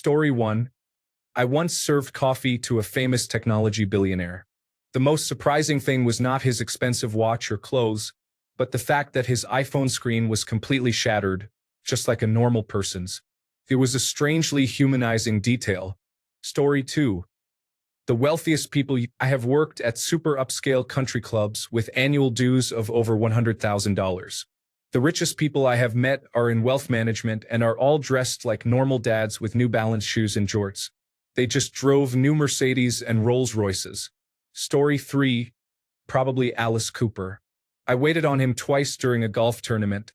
Story 1. I once served coffee to a famous technology billionaire. The most surprising thing was not his expensive watch or clothes, but the fact that his iPhone screen was completely shattered, just like a normal person's. It was a strangely humanizing detail. Story 2. The wealthiest people. I have worked at super upscale country clubs with annual dues of over $100,000. The richest people I have met are in wealth management and are all dressed like normal dads with New Balance shoes and jorts. They just drove new Mercedes and Rolls Royces. Story 3. Probably Alice Cooper. I waited on him twice during a golf tournament,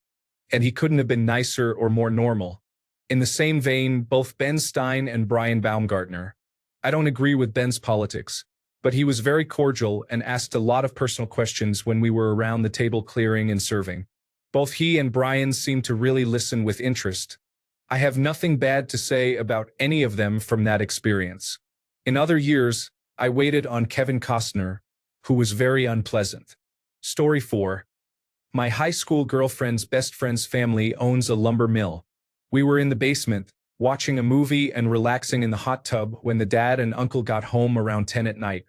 and he couldn't have been nicer or more normal. In the same vein, both Ben Stein and Brian Baumgartner. I don't agree with Ben's politics, but he was very cordial and asked a lot of personal questions when we were around the table clearing and serving. Both he and Brian seemed to really listen with interest. I have nothing bad to say about any of them from that experience. In other years, I waited on Kevin Costner, who was very unpleasant. Story 4. My high school girlfriend's best friend's family owns a lumber mill. We were in the basement, watching a movie and relaxing in the hot tub when the dad and uncle got home around 10 at night.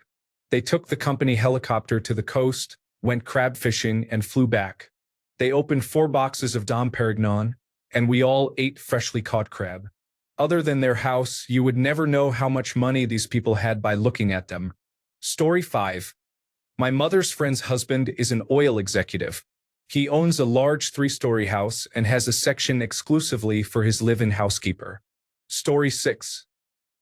They took the company helicopter to the coast, went crab fishing, and flew back. They opened 4 boxes of Dom Perignon, and we all ate freshly caught crab. Other than their house, you would never know how much money these people had by looking at them. Story 5. My mother's friend's husband is an oil executive. He owns a large 3-story house and has a section exclusively for his live-in housekeeper. Story 6.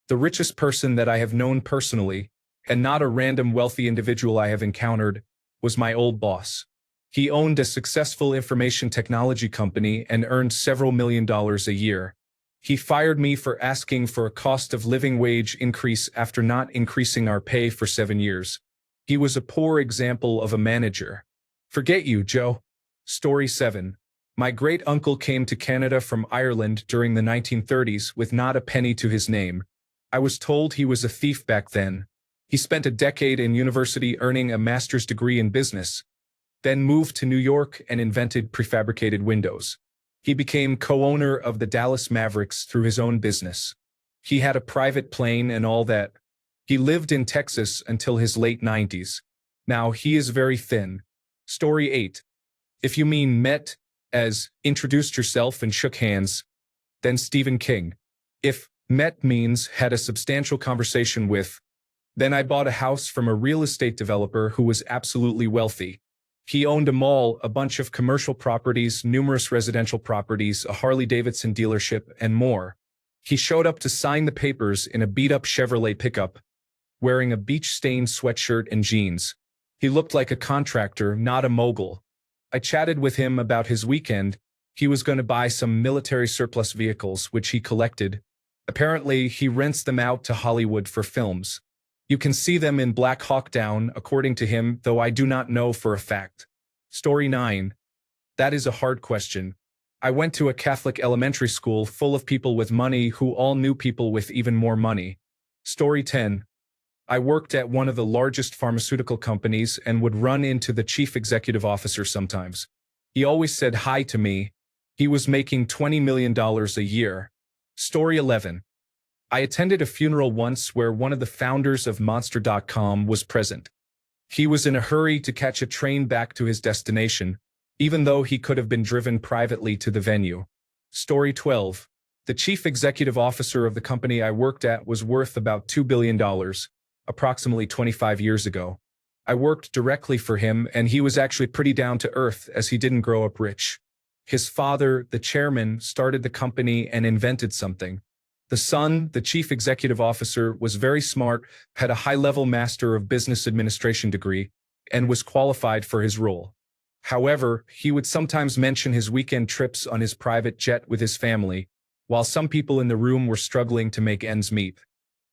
The richest person that I have known personally, and not a random wealthy individual I have encountered, was my old boss. He owned a successful information technology company and earned several $1,000,000 a year. He fired me for asking for a cost of living wage increase after not increasing our pay for 7 years. He was a poor example of a manager. Forget you, Joe. Story 7. My great-uncle came to Canada from Ireland during the 1930s with not a penny to his name. I was told he was a thief back then. He spent a decade in university earning a master's degree in business, then moved to New York and invented prefabricated windows. He became co-owner of the Dallas Mavericks through his own business. He had a private plane and all that. He lived in Texas until his late 90s. Now he is very thin. Story 8. If you mean met as introduced yourself and shook hands, then Stephen King. If met means had a substantial conversation with, then I bought a house from a real estate developer who was absolutely wealthy. He owned a mall, a bunch of commercial properties, numerous residential properties, a Harley-Davidson dealership, and more. He showed up to sign the papers in a beat-up Chevrolet pickup, wearing a beach-stained sweatshirt and jeans. He looked like a contractor, not a mogul. I chatted with him about his weekend. He was going to buy some military surplus vehicles, which he collected. Apparently, he rents them out to Hollywood for films. You can see them in Black Hawk Down, according to him, though I do not know for a fact. Story 9. That is a hard question. I went to a Catholic elementary school full of people with money who all knew people with even more money. Story 10. I worked at one of the largest pharmaceutical companies and would run into the chief executive officer sometimes. He always said hi to me. He was making $20 million a year. Story 11. I attended a funeral once where one of the founders of Monster.com was present. He was in a hurry to catch a train back to his destination, even though he could have been driven privately to the venue. Story 12. The chief executive officer of the company I worked at was worth about $2 billion, approximately 25 years ago. I worked directly for him, and he was actually pretty down to earth as he didn't grow up rich. His father, the chairman, started the company and invented something. The son, the chief executive officer, was very smart, had a high-level Master of Business Administration degree, and was qualified for his role. However, he would sometimes mention his weekend trips on his private jet with his family, while some people in the room were struggling to make ends meet.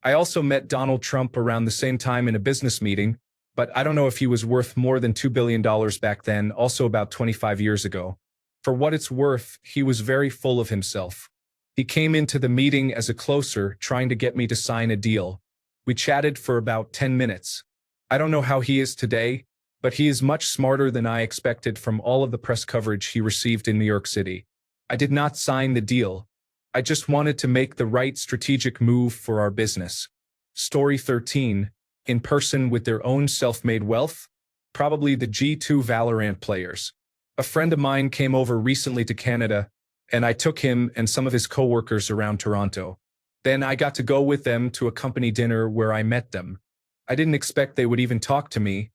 I also met Donald Trump around the same time in a business meeting, but I don't know if he was worth more than $2 billion back then, also about 25 years ago. For what it's worth, he was very full of himself. He came into the meeting as a closer, trying to get me to sign a deal. We chatted for about 10 minutes. I don't know how he is today, but he is much smarter than I expected from all of the press coverage he received in New York City. I did not sign the deal. I just wanted to make the right strategic move for our business. Story 13. In person with their own self-made wealth? Probably the G2 Valorant players. A friend of mine came over recently to Canada, and I took him and some of his coworkers around Toronto. Then I got to go with them to a company dinner where I met them. I didn't expect they would even talk to me,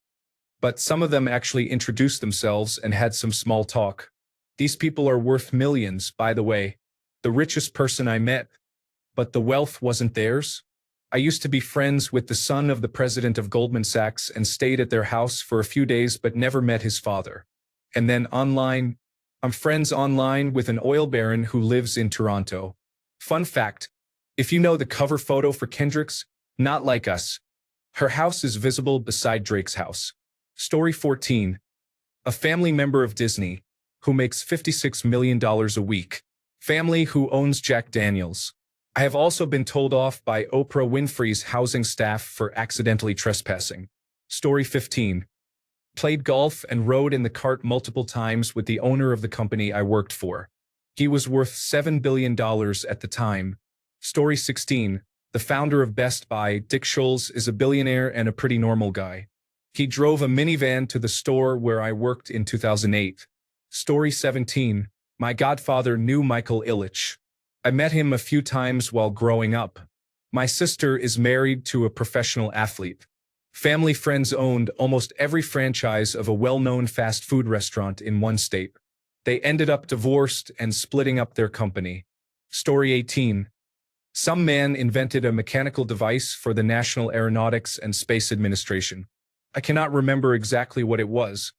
but some of them actually introduced themselves and had some small talk. These people are worth millions, by the way. The richest person I met, but the wealth wasn't theirs. I used to be friends with the son of the president of Goldman Sachs and stayed at their house for a few days but never met his father. And then online, I'm friends online with an oil baron who lives in Toronto. Fun fact, if you know the cover photo for Kendrick's, Not Like Us, her house is visible beside Drake's house. Story 14. A family member of Disney, who makes $56 million a week. Family who owns Jack Daniels. I have also been told off by Oprah Winfrey's housing staff for accidentally trespassing. Story 15. Played golf and rode in the cart multiple times with the owner of the company I worked for. He was worth $7 billion at the time. Story 16. The founder of Best Buy, Dick Schulze, is a billionaire and a pretty normal guy. He drove a minivan to the store where I worked in 2008. Story 17. My godfather knew Michael Ilitch. I met him a few times while growing up. My sister is married to a professional athlete. Family friends owned almost every franchise of a well-known fast food restaurant in one state. They ended up divorced and splitting up their company. Story 18. Some man invented a mechanical device for the National Aeronautics and Space Administration. I cannot remember exactly what it was,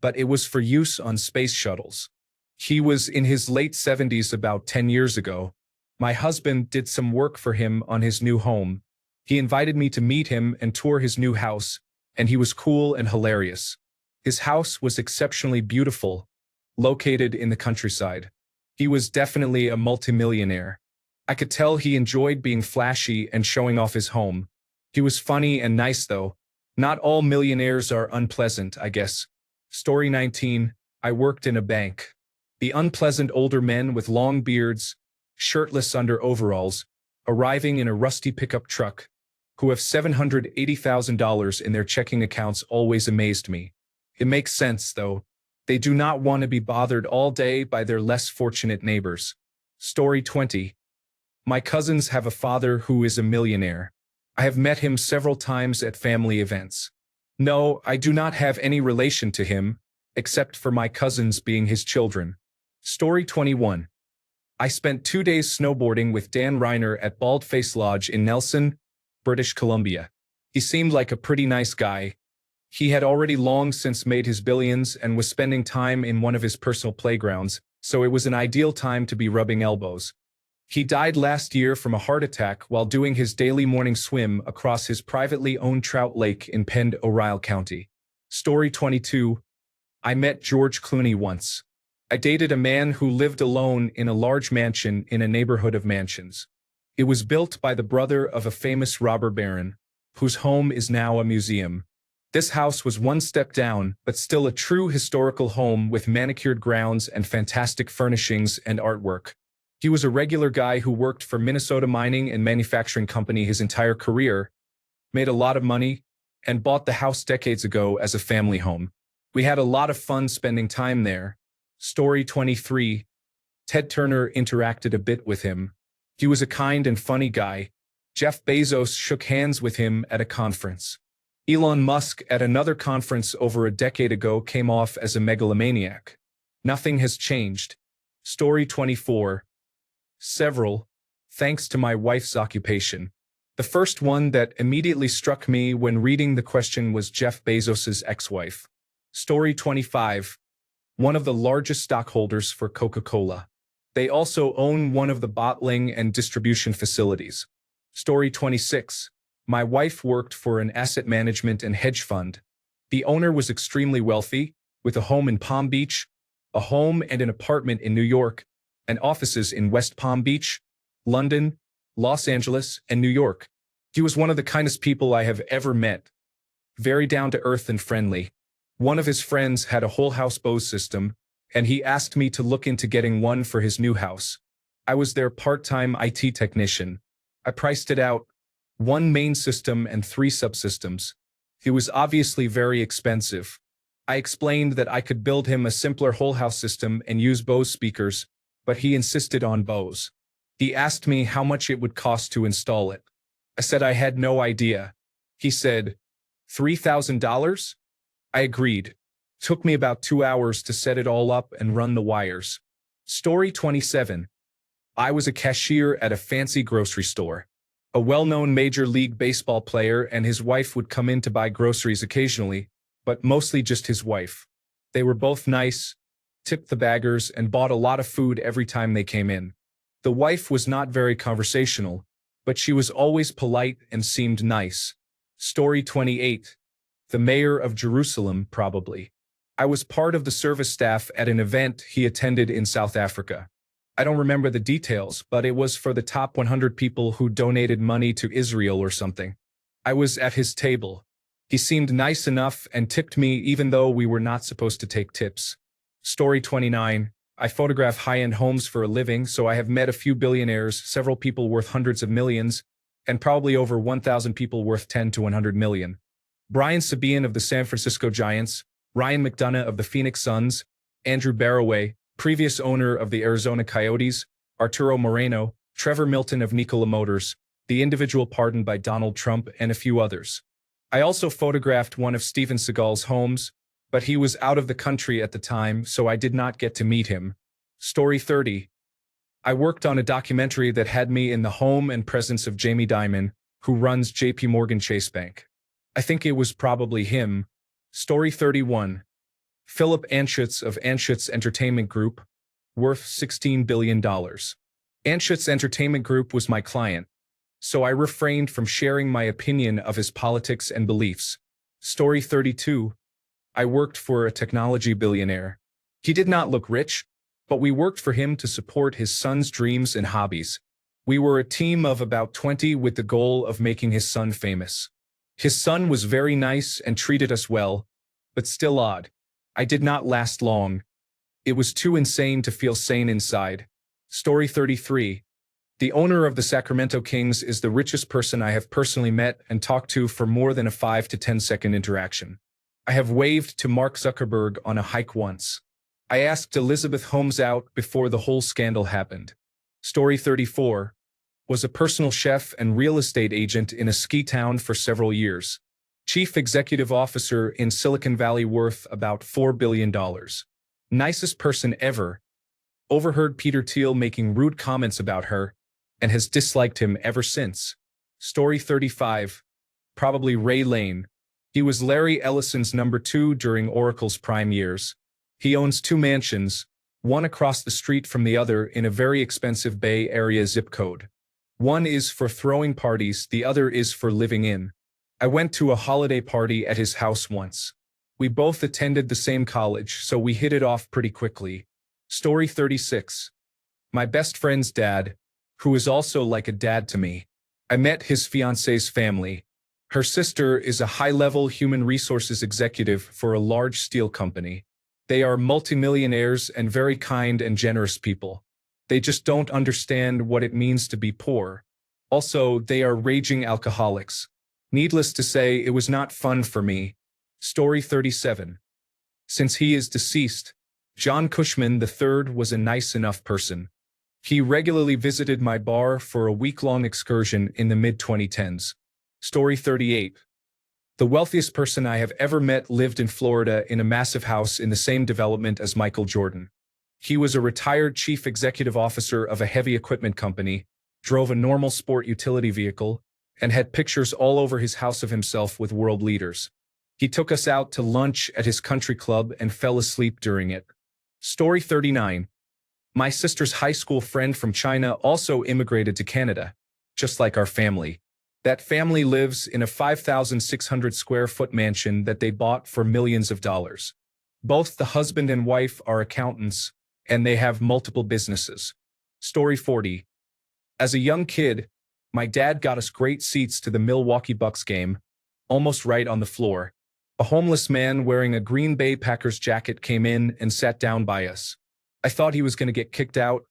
but it was for use on space shuttles. He was in his late 70s about 10 years ago. My husband did some work for him on his new home. He invited me to meet him and tour his new house, and he was cool and hilarious. His house was exceptionally beautiful, located in the countryside. He was definitely a multimillionaire. I could tell he enjoyed being flashy and showing off his home. He was funny and nice though. Not all millionaires are unpleasant, I guess. Story 19. I worked in a bank. The unpleasant older men with long beards, shirtless under overalls, arriving in a rusty pickup truck, who have $780,000 in their checking accounts always amazed me. It makes sense, though. They do not want to be bothered all day by their less fortunate neighbors. Story 20. My cousins have a father who is a millionaire. I have met him several times at family events. No, I do not have any relation to him, except for my cousins being his children. Story 21. I spent 2 days snowboarding with Dan Reiner at Baldface Lodge in Nelson, British Columbia. He seemed like a pretty nice guy. He had already long since made his billions and was spending time in one of his personal playgrounds, so it was an ideal time to be rubbing elbows. He died last year from a heart attack while doing his daily morning swim across his privately owned trout lake in Pend Oreille County. Story 22. I met George Clooney once. I dated a man who lived alone in a large mansion in a neighborhood of mansions. It was built by the brother of a famous robber baron, whose home is now a museum. This house was one step down, but still a true historical home with manicured grounds and fantastic furnishings and artwork. He was a regular guy who worked for Minnesota Mining and Manufacturing Company his entire career, made a lot of money, and bought the house decades ago as a family home. We had a lot of fun spending time there. Story 23. Ted Turner interacted a bit with him. He was a kind and funny guy. Jeff Bezos shook hands with him at a conference. Elon Musk at another conference over a decade ago came off as a megalomaniac. Nothing has changed. Story 24. Several, thanks to my wife's occupation. The first one that immediately struck me when reading the question was Jeff Bezos's ex-wife. Story 25. One of the largest stockholders for Coca-Cola. They also own one of the bottling and distribution facilities. Story 26. My wife worked for an asset management and hedge fund. The owner was extremely wealthy, with a home in Palm Beach, a home and an apartment in New York, and offices in West Palm Beach, London, Los Angeles, and New York. He was one of the kindest people I have ever met. Very down-to-earth and friendly. One of his friends had a whole house Bose system, and he asked me to look into getting one for his new house. I was their part-time IT technician. I priced it out, one main system and three subsystems. It was obviously very expensive. I explained that I could build him a simpler whole house system and use Bose speakers, but he insisted on Bose. He asked me how much it would cost to install it. I said I had no idea. He said, $3,000? I agreed. Took me about 2 hours to set it all up and run the wires. Story 27. I was a cashier at a fancy grocery store. A well-known Major League Baseball player and his wife would come in to buy groceries occasionally, but mostly just his wife. They were both nice, tipped the baggers, and bought a lot of food every time they came in. The wife was not very conversational, but she was always polite and seemed nice. Story 28. The mayor of Jerusalem, probably. I was part of the service staff at an event he attended in South Africa. I don't remember the details, but it was for the top 100 people who donated money to Israel or something. I was at his table. He seemed nice enough and tipped me even though we were not supposed to take tips. Story 29. I photograph high-end homes for a living, so I have met a few billionaires, several people worth hundreds of millions, and probably over 1,000 people worth 10 to 100 million. Brian Sabean of the San Francisco Giants, Ryan McDonough of the Phoenix Suns, Andrew Barroway, previous owner of the Arizona Coyotes, Arturo Moreno, Trevor Milton of Nikola Motors, the individual pardoned by Donald Trump, and a few others. I also photographed one of Steven Seagal's homes, but he was out of the country at the time, so I did not get to meet him. Story 30. I worked on a documentary that had me in the home and presence of Jamie Dimon, who runs JP Morgan Chase Bank. I think it was probably him. Story 31. Philip Anschutz of Anschutz Entertainment Group, worth $16 billion. Anschutz Entertainment Group was my client, so I refrained from sharing my opinion of his politics and beliefs. Story 32. I worked for a technology billionaire. He did not look rich, but we worked for him to support his son's dreams and hobbies. We were a team of about 20 with the goal of making his son famous. His son was very nice and treated us well, but still odd. I did not last long. It was too insane to feel sane inside. Story 33. The owner of the Sacramento Kings is the richest person I have personally met and talked to for more than a 5 to 10 second interaction. I have waved to Mark Zuckerberg on a hike once. I asked Elizabeth Holmes out before the whole scandal happened. Story 34. Was a personal chef and real estate agent in a ski town for several years. Chief executive officer in Silicon Valley worth about $4 billion. Nicest person ever. Overheard Peter Thiel making rude comments about her and has disliked him ever since. Story 35. Probably Ray Lane. He was Larry Ellison's number 2 during Oracle's prime years. He owns 2 mansions, one across the street from the other in a very expensive Bay Area zip code. One is for throwing parties, the other is for living in. I went to a holiday party at his house once. We both attended the same college, so we hit it off pretty quickly. Story 36. My best friend's dad, who is also like a dad to me. I met his fiancée's family. Her sister is a high-level human resources executive for a large steel company. They are multimillionaires and very kind and generous people. They just don't understand what it means to be poor. Also, they are raging alcoholics. Needless to say, it was not fun for me. Story 37. Since he is deceased, John Cushman III was a nice enough person. He regularly visited my bar for a week-long excursion in the mid-2010s. Story 38. The wealthiest person I have ever met lived in Florida in a massive house in the same development as Michael Jordan. He was a retired chief executive officer of a heavy equipment company, drove a normal sport utility vehicle, and had pictures all over his house of himself with world leaders. He took us out to lunch at his country club and fell asleep during it. Story 39. My sister's high school friend from China also immigrated to Canada, just like our family. That family lives in a 5,600 square foot mansion that they bought for millions of dollars. Both the husband and wife are accountants, and they have multiple businesses. Story 40. As a young kid, my dad got us great seats to the Milwaukee Bucks game, almost right on the floor. A homeless man wearing a Green Bay Packers jacket came in and sat down by us. I thought he was going to get kicked out,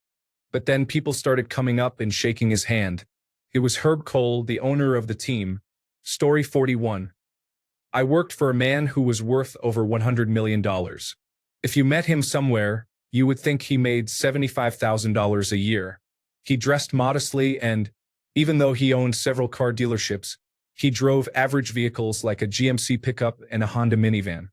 But then people started coming up and shaking his hand. It was Herb Cole, the owner of the team. Story 41. I worked for a man who was worth over $100 million. If you met him somewhere, you would think he made $75,000 a year. He dressed modestly and, even though he owned several car dealerships, he drove average vehicles like a GMC pickup and a Honda minivan.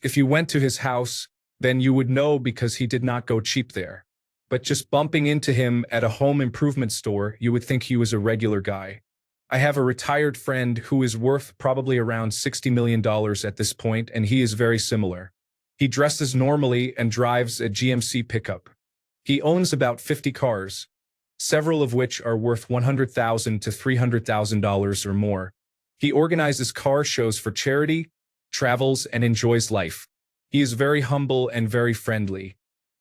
If you went to his house, then you would know because he did not go cheap there. But just bumping into him at a home improvement store, you would think he was a regular guy. I have a retired friend who is worth probably around $60 million at this point, and he is very similar. He dresses normally and drives a GMC pickup. He owns about 50 cars, several of which are worth $100,000 to $300,000 or more. He organizes car shows for charity, travels, and enjoys life. He is very humble and very friendly.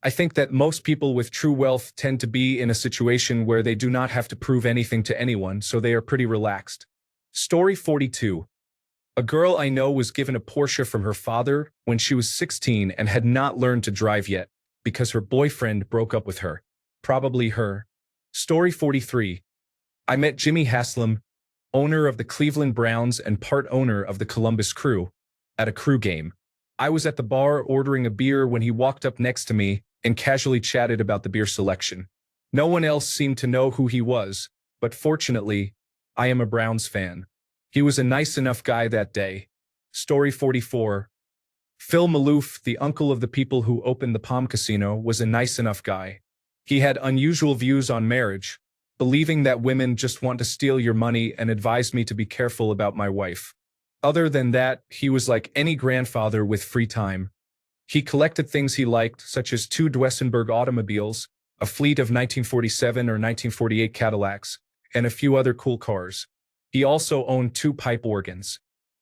I think that most people with true wealth tend to be in a situation where they do not have to prove anything to anyone, so they are pretty relaxed. Story 42. A girl I know was given a Porsche from her father when she was 16 and had not learned to drive yet because her boyfriend broke up with her. Probably her. Story 43. I met Jimmy Haslam, owner of the Cleveland Browns and part owner of the Columbus Crew, at a Crew game. I was at the bar ordering a beer when he walked up next to me and casually chatted about the beer selection. No one else seemed to know who he was, but fortunately, I am a Browns fan. He was a nice enough guy that day. Story 44. Phil Maloof, the uncle of the people who opened the Palm Casino, was a nice enough guy. He had unusual views on marriage, believing that women just want to steal your money, and advised me to be careful about my wife. Other than that, he was like any grandfather with free time. He collected things he liked, such as 2 Duesenberg automobiles, a fleet of 1947 or 1948 Cadillacs, and a few other cool cars. He also owned 2 pipe organs.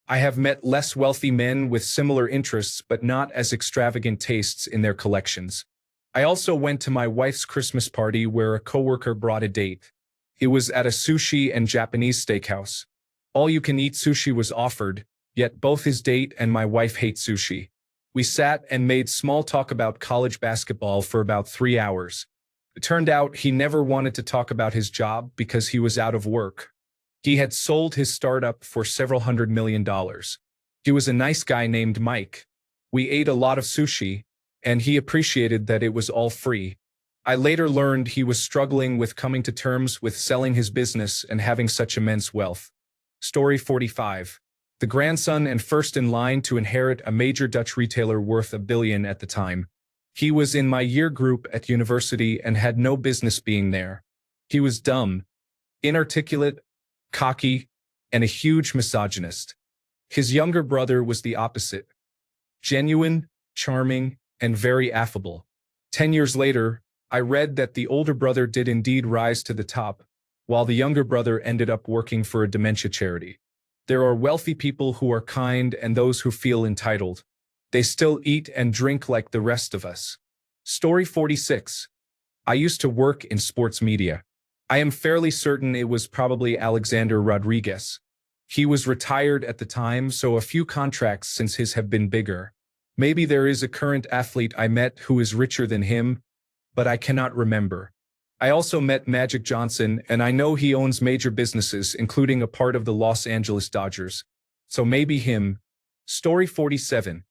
I have met less wealthy men with similar interests but not as extravagant tastes in their collections. I also went to my wife's Christmas party where a coworker brought a date. It was at a sushi and Japanese steakhouse. All-you-can-eat sushi was offered, yet both his date and my wife hate sushi. We sat and made small talk about college basketball for about 3 hours. It turned out he never wanted to talk about his job because he was out of work. He had sold his startup for several $100 million. He was a nice guy named Mike. We ate a lot of sushi, and he appreciated that it was all free. I later learned he was struggling with coming to terms with selling his business and having such immense wealth. Story 45. The grandson and first in line to inherit a major Dutch retailer worth $1 billion at the time. He was in my year group at university and had no business being there. He was dumb, inarticulate, cocky, and a huge misogynist. His younger brother was the opposite. Genuine, charming, and very affable. 10 years later, I read that the older brother did indeed rise to the top, while the younger brother ended up working for a dementia charity. There are wealthy people who are kind and those who feel entitled. They still eat and drink like the rest of us. Story 46. I used to work in sports media. I am fairly certain it was probably Alexander Rodriguez. He was retired at the time, so a few contracts since his have been bigger. Maybe there is a current athlete I met who is richer than him, but I cannot remember. I also met Magic Johnson, and I know he owns major businesses, including a part of the Los Angeles Dodgers. So maybe him. Story 47.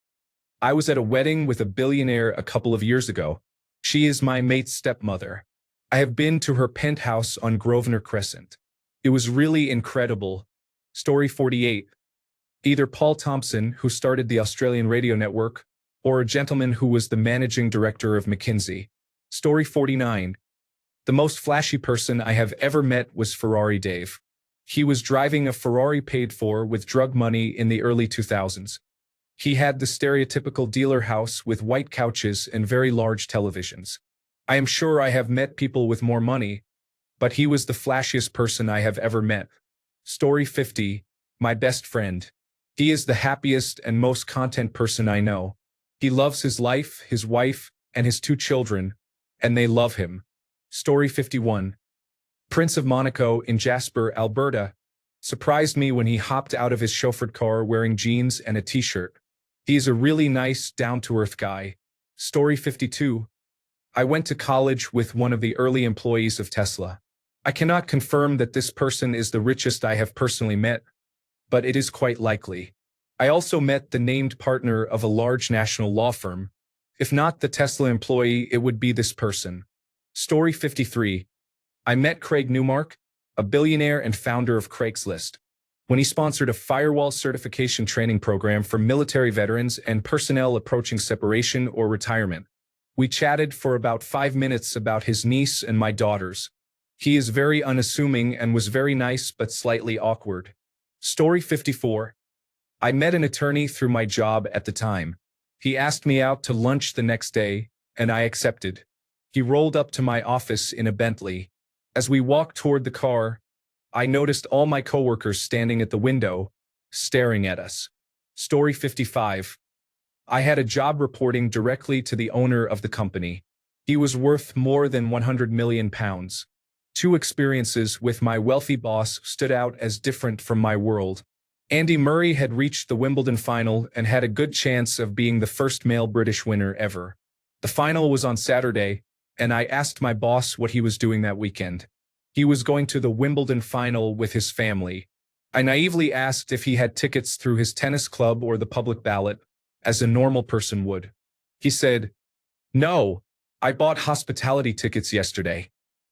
I was at a wedding with a billionaire a couple of years ago. She is my mate's stepmother. I have been to her penthouse on Grosvenor Crescent. It was really incredible. Story 48. Either Paul Thompson, who started the Australian radio network, or a gentleman who was the managing director of McKinsey. Story 49. The most flashy person I have ever met was Ferrari Dave. He was driving a Ferrari paid for with drug money in the early 2000s. He had the stereotypical dealer house with white couches and very large televisions. I am sure I have met people with more money, but he was the flashiest person I have ever met. Story 50. My best friend. He is the happiest and most content person I know. He loves his life, his wife, and his 2 children, and they love him. Story 51. Prince of Monaco in Jasper, Alberta, surprised me when he hopped out of his chauffeured car wearing jeans and a t-shirt. He is a really nice, down-to-earth guy. Story 52. I went to college with one of the early employees of Tesla. I cannot confirm that this person is the richest I have personally met, but it is quite likely. I also met the named partner of a large national law firm. If not the Tesla employee, it would be this person. Story 53. I met Craig Newmark, a billionaire and founder of Craigslist, when he sponsored a firewall certification training program for military veterans and personnel approaching separation or retirement. We chatted for about 5 minutes about his niece and my daughters. He is very unassuming and was very nice but slightly awkward. Story 54. I met an attorney through my job at the time. He asked me out to lunch the next day, and I accepted. He rolled up to my office in a Bentley. As we walked toward the car, I noticed all my coworkers standing at the window, staring at us. Story 55. I had a job reporting directly to the owner of the company. He was worth more than £100 million. 2 experiences with my wealthy boss stood out as different from my world. Andy Murray had reached the Wimbledon final and had a good chance of being the first male British winner ever. The final was on Saturday, and I asked my boss what he was doing that weekend. He was going to the Wimbledon final with his family. I naively asked if he had tickets through his tennis club or the public ballot, as a normal person would. He said, "No, I bought hospitality tickets yesterday.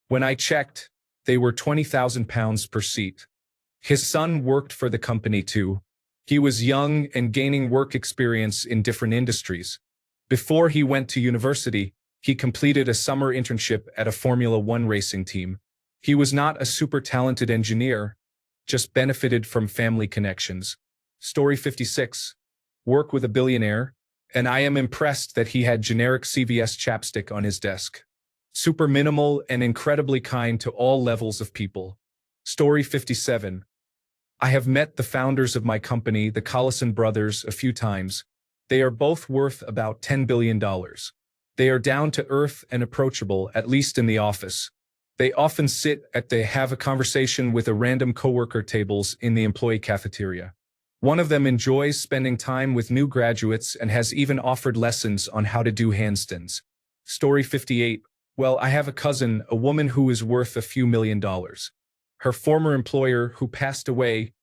When I checked, they were £20,000 per seat." His son worked for the company too. He was young and gaining work experience in different industries. Before he went to university, he completed a summer internship at a Formula One racing team. He was not a super talented engineer, just benefited from family connections. Story 56. Work with a billionaire, and I am impressed that he had generic CVS chapstick on his desk. Super minimal and incredibly kind to all levels of people. Story 57. I have met the founders of my company, the Collison brothers, a few times. They are both worth about $10 billion. They are down to earth and approachable, at least in the office. They often have a conversation with a random coworker tables in the employee cafeteria. One of them enjoys spending time with new graduates and has even offered lessons on how to do handstands. Story 58. Well, I have a cousin, a woman who is worth a few $1,000,000. Her former employer, who passed away,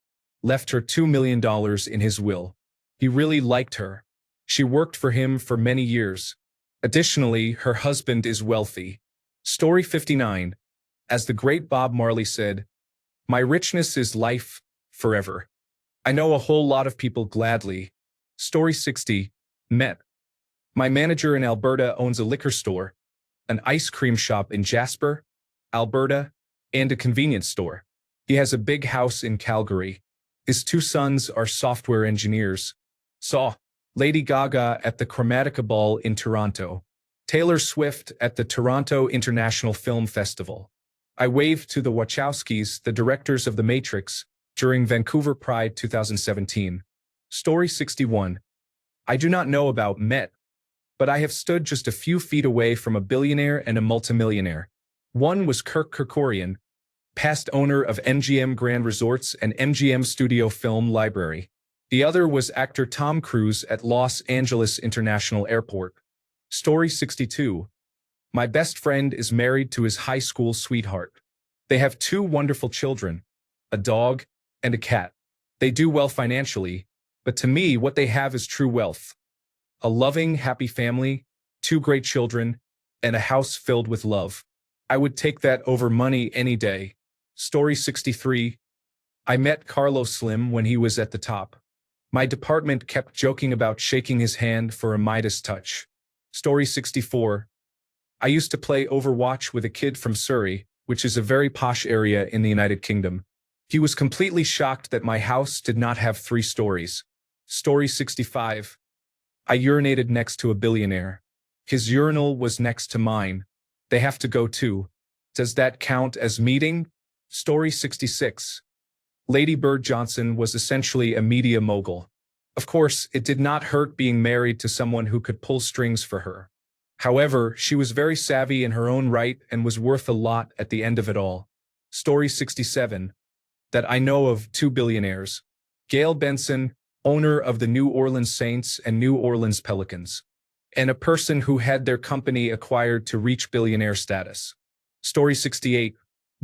left her $2 million in his will. He really liked her. She worked for him for many years. Additionally, her husband is wealthy. Story 59. As the great Bob Marley said, "My richness is life, forever." I know a whole lot of people gladly. Story 60. Met. My manager in Alberta owns a liquor store, an ice cream shop in Jasper, Alberta, and a convenience store. He has a big house in Calgary. His 2 sons are software engineers. Saw Lady Gaga at the Chromatica Ball in Toronto. Taylor Swift at the Toronto International Film Festival. I waved to the Wachowskis, the directors of The Matrix, during Vancouver Pride 2017. Story 61. I do not know about Met, but I have stood just a few feet away from a billionaire and a multimillionaire. One was Kirk Kerkorian, past owner of MGM Grand Resorts and MGM Studio Film Library. The other was actor Tom Cruise at Los Angeles International Airport. Story 62. My best friend is married to his high school sweetheart. They have 2 wonderful children, a dog and a cat. They do well financially, but to me, what they have is true wealth. A loving, happy family, 2 great children, and a house filled with love. I would take that over money any day. Story 63. I met Carlos Slim when he was at the top. My department kept joking about shaking his hand for a Midas touch. Story 64. I used to play Overwatch with a kid from Surrey, which is a very posh area in the United Kingdom. He was completely shocked that my house did not have 3 stories. Story 65. I urinated next to a billionaire. His urinal was next to mine. They have to go too. Does that count as meeting? Story 66. Lady Bird Johnson was essentially a media mogul. Of course, it did not hurt being married to someone who could pull strings for her. However, she was very savvy in her own right and was worth a lot at the end of it all. Story 67. That I know of 2 billionaires. Gail Benson, owner of the New Orleans Saints and New Orleans Pelicans. and a person who had their company acquired to reach billionaire status. Story 68.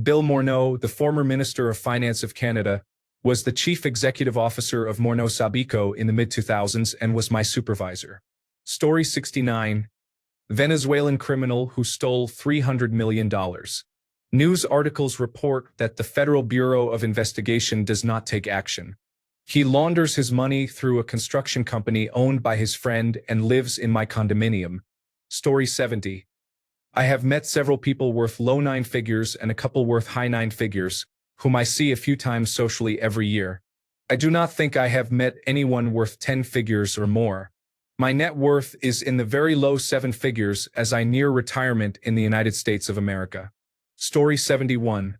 Bill Morneau, the former Minister of Finance of Canada, was the chief executive officer of Morneau Sabico in the mid-2000s and was my supervisor. Story 69. Venezuelan criminal who stole $300 million. News articles report that the Federal Bureau of Investigation does not take action. He launders his money through a construction company owned by his friend and lives in my condominium. Story 70. I have met several people worth low nine figures and a couple worth high nine figures, whom I see a few times socially every year. I do not think I have met anyone worth 10 figures or more. My net worth is in the very low seven figures as I near retirement in the United States of America. Story 71.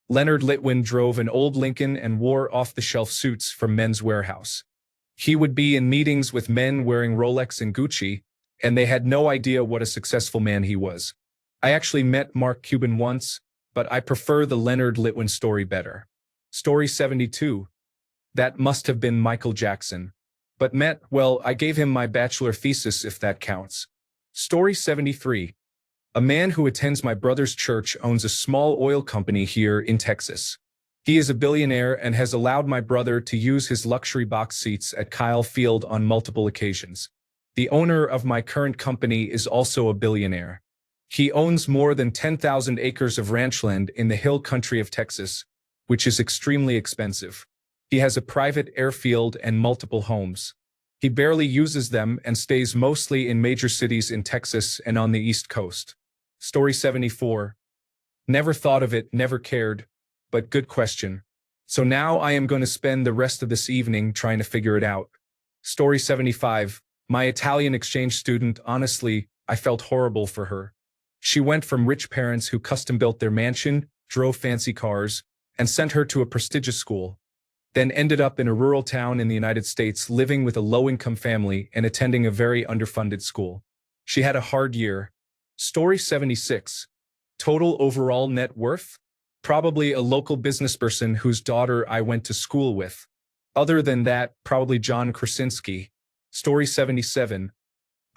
Leonard Litwin drove an old Lincoln and wore off-the-shelf suits from Men's Warehouse. He would be in meetings with men wearing Rolex and Gucci, and they had no idea what a successful man he was. I actually met Mark Cuban once, but I prefer the Leonard Litwin story better. Story 72. That must have been Michael Jackson. But well, I gave him my bachelor thesis if that counts. Story 73. A man who attends my brother's church owns a small oil company here in Texas. He is a billionaire and has allowed my brother to use his luxury box seats at Kyle Field on multiple occasions. The owner of my current company is also a billionaire. He owns more than 10,000 acres of ranchland in the hill country of Texas, which is extremely expensive. He has a private airfield and multiple homes. He barely uses them and stays mostly in major cities in Texas and on the East Coast. Story 74. Never thought of it, never cared, but good question. So now I am going to spend the rest of this evening trying to figure it out. Story 75. My Italian exchange student, honestly, I felt horrible for her. She went from rich parents who custom-built their mansion, drove fancy cars, and sent her to a prestigious school, then ended up in a rural town in the United States living with a low-income family and attending a very underfunded school. She had a hard year. Story 76. Total overall net worth? Probably a local businessperson whose daughter I went to school with. Other than that, probably John Krasinski. Story 77.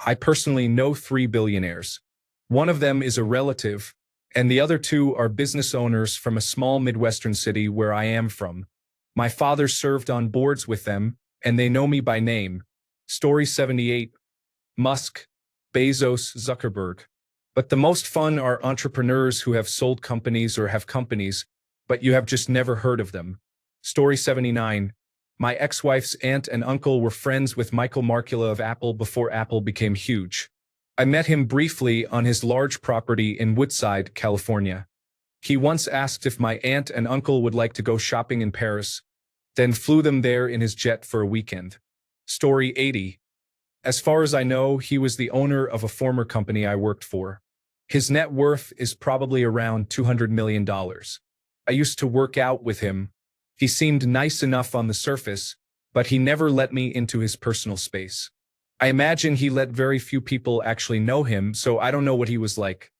I personally know 3 billionaires. One of them is a relative, and the other 2 are business owners from a small Midwestern city where I am from. My father served on boards with them, and they know me by name. Story 78. Musk, Bezos, Zuckerberg. But the most fun are entrepreneurs who have sold companies or have companies, but you have just never heard of them. Story 79. My ex-wife's aunt and uncle were friends with Michael Markula of Apple before Apple became huge. I met him briefly on his large property in Woodside, California. He once asked if my aunt and uncle would like to go shopping in Paris, then flew them there in his jet for a weekend. Story 80. As far as I know, he was the owner of a former company I worked for. His net worth is probably around $200 million. I used to work out with him. He seemed nice enough on the surface, but he never let me into his personal space. I imagine he let very few people actually know him, so I don't know what he was like.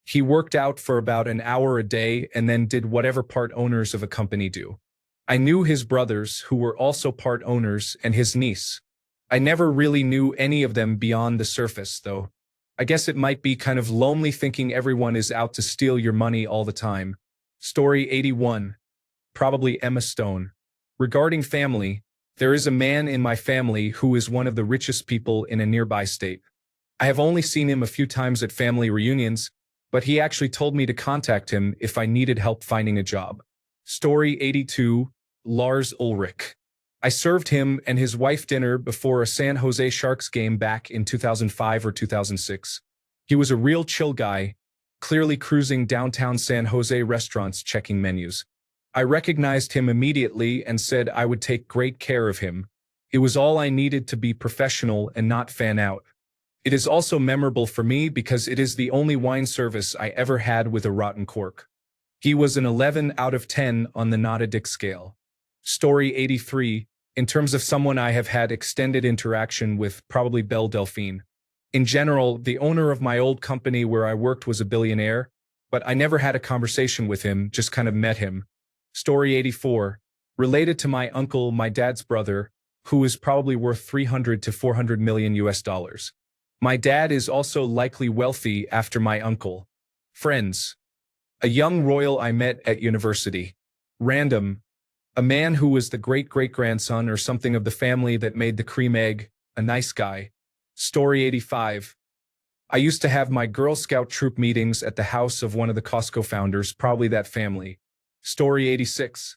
He worked out for about an hour a day and then did whatever part owners of a company do. I knew his brothers, who were also part owners, and his niece. I never really knew any of them beyond the surface, though. I guess it might be kind of lonely thinking everyone is out to steal your money all the time. Story 81. Probably Emma Stone. Regarding family, there is a man in my family who is one of the richest people in a nearby state. I have only seen him a few times at family reunions, but he actually told me to contact him if I needed help finding a job. Story 82. Lars Ulrich. I served him and his wife dinner before a San Jose Sharks game back in 2005 or 2006. He was a real chill guy, clearly cruising downtown San Jose restaurants checking menus. I recognized him immediately and said I would take great care of him. It was all I needed to be professional and not fan out. It is also memorable for me because it is the only wine service I ever had with a rotten cork. He was an 11 out of 10 on the not a dick scale. Story 83. In terms of someone I have had extended interaction with, probably Belle Delphine. In general, the owner of my old company where I worked was a billionaire, but I never had a conversation with him, just kind of met him. Story 84. Related to my uncle, my dad's brother, who is probably worth 300 to 400 million US dollars. My dad is also likely wealthy after my uncle. Friends. A young royal I met at university. Random. A man who was the great-great-grandson or something of the family that made the cream egg. A nice guy. Story 85. I used to have my Girl Scout troop meetings at the house of one of the Costco founders, probably that family. Story 86.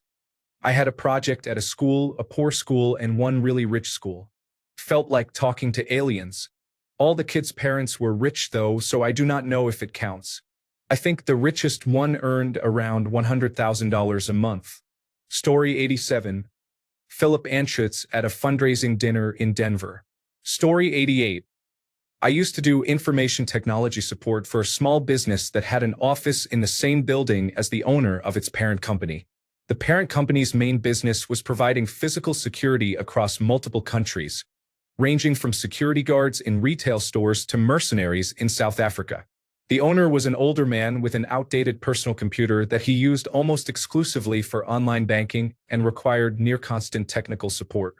I had a project at a school, a poor school, and one really rich school. Felt like talking to aliens. All the kids' parents were rich though, so I do not know if it counts. I think the richest one earned around $100,000 a month. Story 87. Philip Anschutz at a fundraising dinner in Denver. Story 88. I used to do information technology support for a small business that had an office in the same building as the owner of its parent company. The parent company's main business was providing physical security across multiple countries, ranging from security guards in retail stores to mercenaries in South Africa. The owner was an older man with an outdated personal computer that he used almost exclusively for online banking and required near-constant technical support.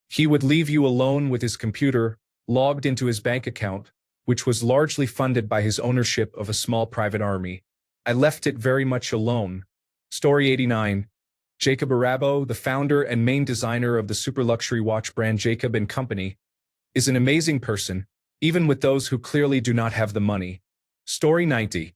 He would leave you alone with his computer, logged into his bank account, which was largely funded by his ownership of a small private army. I left it very much alone. Story 89. Jacob Arabo, the founder and main designer of the super luxury watch brand Jacob & Company, is an amazing person, even with those who clearly do not have the money. Story 90.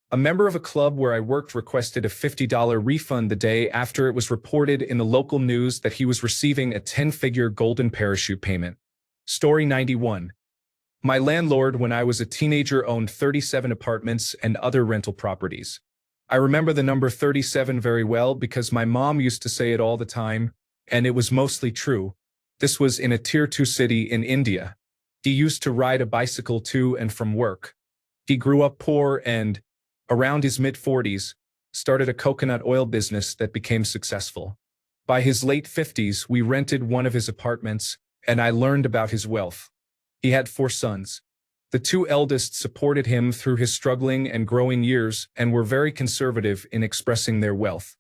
A member of a club where I worked requested a $50 refund the day after it was reported in the local news that he was receiving a 10-figure golden parachute payment. Story 91. My landlord when I was a teenager owned 37 apartments and other rental properties. I remember the number 37 very well because my mom used to say it all the time, and it was mostly true. This was in a Tier 2 city in India. He used to ride a bicycle to and from work. He grew up poor and, around his mid-40s, started a coconut oil business that became successful. By his late 50s, we rented one of his apartments, and I learned about his wealth. He had 4 sons. The 2 eldest supported him through his struggling and growing years and were very conservative in expressing their wealth.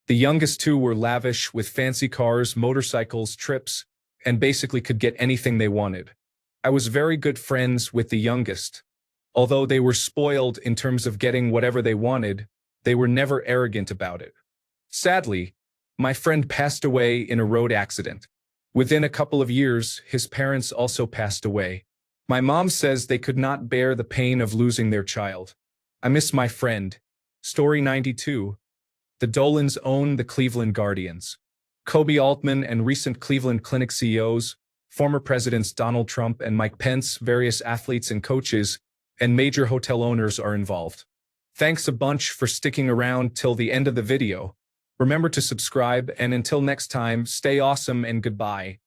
The youngest 2 were lavish with fancy cars, motorcycles, trips, and basically could get anything they wanted. I was very good friends with the youngest. Although they were spoiled in terms of getting whatever they wanted, they were never arrogant about it. Sadly, my friend passed away in a road accident. Within a couple of years, his parents also passed away. My mom says they could not bear the pain of losing their child. I miss my friend. Story 92. The Dolans own the Cleveland Guardians. Kobe Altman and recent Cleveland Clinic CEOs, former presidents Donald Trump and Mike Pence, various athletes and coaches, and major hotel owners are involved. Thanks a bunch for sticking around till the end of the video. Remember to subscribe, and until next time, stay awesome and goodbye.